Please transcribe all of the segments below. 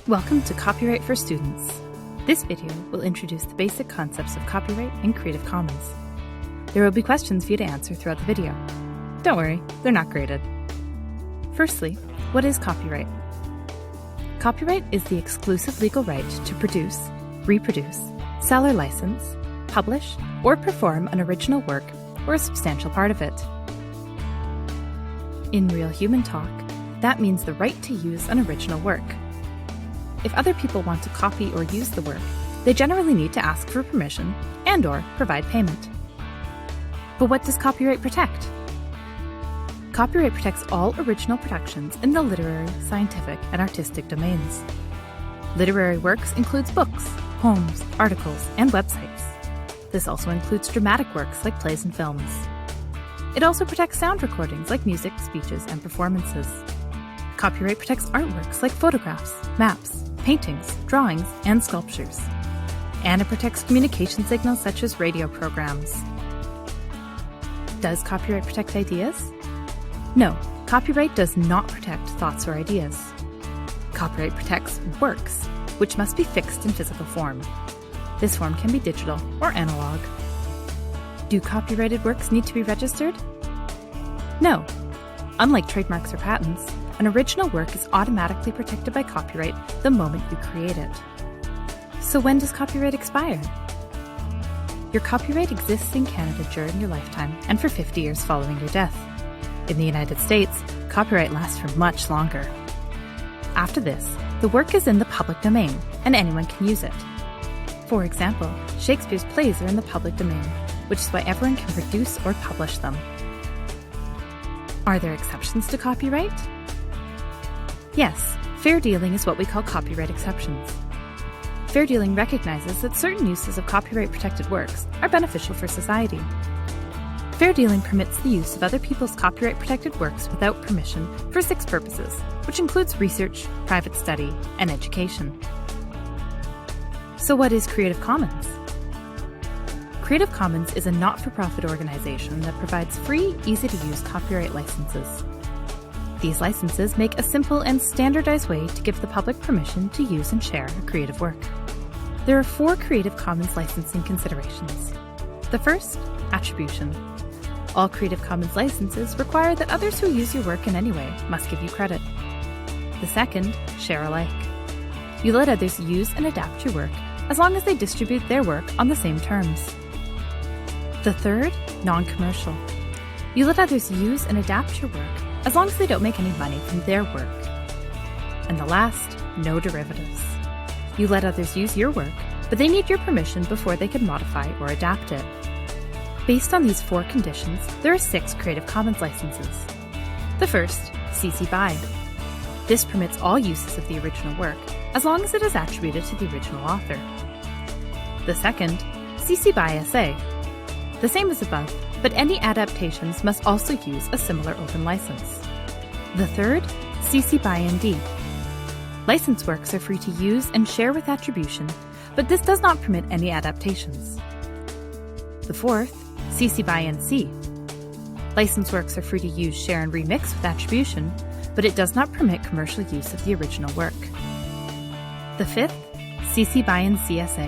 Welcome to Copyright for Students. This video will introduce the basic concepts of copyright and Creative Commons. There will be questions for you to answer throughout the video. Don't worry, they're not graded. Firstly, what is copyright? Copyright is the exclusive legal right to produce, reproduce, sell or license, publish, or perform an original work or a substantial part of it. In real human talk, that means the right to use an original work. If other people want to copy or use the work, they generally need to ask for permission and/or provide payment. But what does copyright protect? Copyright protects all original productions in the literary, scientific, and artistic domains. Literary works includes books, poems, articles, and websites. This also includes dramatic works like plays and films. It also protects sound recordings like music, speeches, and performances. Copyright protects artworks like photographs, maps, paintings, drawings, and sculptures. And it protects communication signals such as radio programs. Does copyright protect ideas? No, copyright does not protect thoughts or ideas. Copyright protects works, which must be fixed in physical form. This form can be digital or analog. Do copyrighted works need to be registered? No. Unlike trademarks or patents, an original work is automatically protected by copyright the moment you create it. So when does copyright expire? Your copyright exists in Canada during your lifetime and for 50 years following your death. In the United States, copyright lasts for much longer. After this, the work is in the public domain and anyone can use it. For example, Shakespeare's plays are in the public domain, which is why everyone can produce or publish them. Are there exceptions to copyright? Yes, fair dealing is what we call copyright exceptions. Fair dealing recognizes that certain uses of copyright-protected works are beneficial for society. Fair dealing permits the use of other people's copyright-protected works without permission for 6 purposes, which includes research, private study, and education. So what is Creative Commons? Creative Commons is a not-for-profit organization that provides free, easy-to-use copyright licenses. These licenses make a simple and standardized way to give the public permission to use and share a creative work. There are 4 Creative Commons licensing considerations. The first, attribution. All Creative Commons licenses require that others who use your work in any way must give you credit. The second, share alike. You let others use and adapt your work as long as they distribute their work on the same terms. The third, non-commercial. You let others use and adapt your work as long as they don't make any money from their work. And the last, no derivatives. You let others use your work, but they need your permission before they can modify or adapt it. Based on these 4 conditions, there are 6 Creative Commons licenses. The first, CC BY. This permits all uses of the original work, as long as it is attributed to the original author. The second, CC BY SA. The same as above, but any adaptations must also use a similar open license. The third, CC BY ND. Licensed works are free to use and share with attribution, but this does not permit any adaptations. The fourth, CC BY NC. Licensed works are free to use, share, and remix with attribution, but it does not permit commercial use of the original work. The fifth, CC BY NC SA.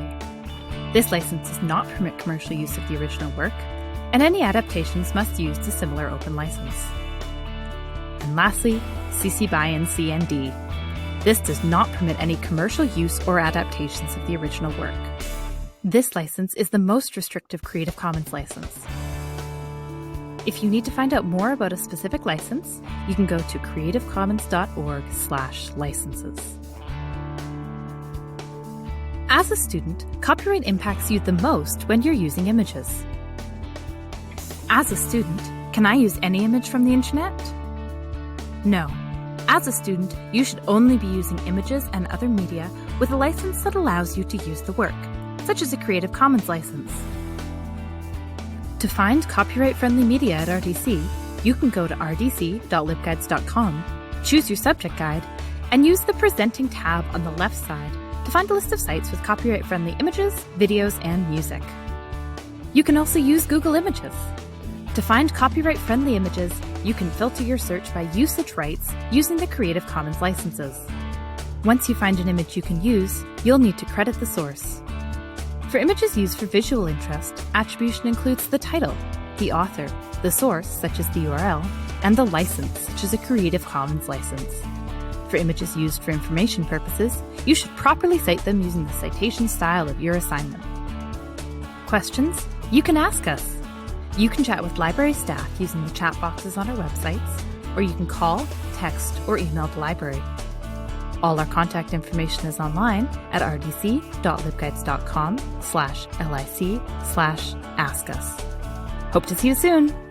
This license does not permit commercial use of the original work, and any adaptations must use the similar open license. And lastly, CC BY NC ND. This does not permit any commercial use or adaptations of the original work. This license is the most restrictive Creative Commons license. If you need to find out more about a specific license, you can go to creativecommons.org/licenses. As a student, copyright impacts you the most when you're using images. As a student, can I use any image from the internet? No. As a student, you should only be using images and other media with a license that allows you to use the work, such as a Creative Commons license. To find copyright-friendly media at RDC, you can go to rdc.libguides.com, choose your subject guide, and use the Presenting tab on the left side to find a list of sites with copyright-friendly images, videos, and music. You can also use Google Images. To find copyright-friendly images, you can filter your search by usage rights using the Creative Commons licenses. Once you find an image you can use, you'll need to credit the source. For images used for visual interest, attribution includes the title, the author, the source, such as the URL, and the license, such as a Creative Commons license. For images used for information purposes, you should properly cite them using the citation style of your assignment. Questions? You can ask us. You can chat with library staff using the chat boxes on our websites, or you can call, text, or email the library. All our contact information is online at rdc.libguides.com/lic/askus. Hope to see you soon!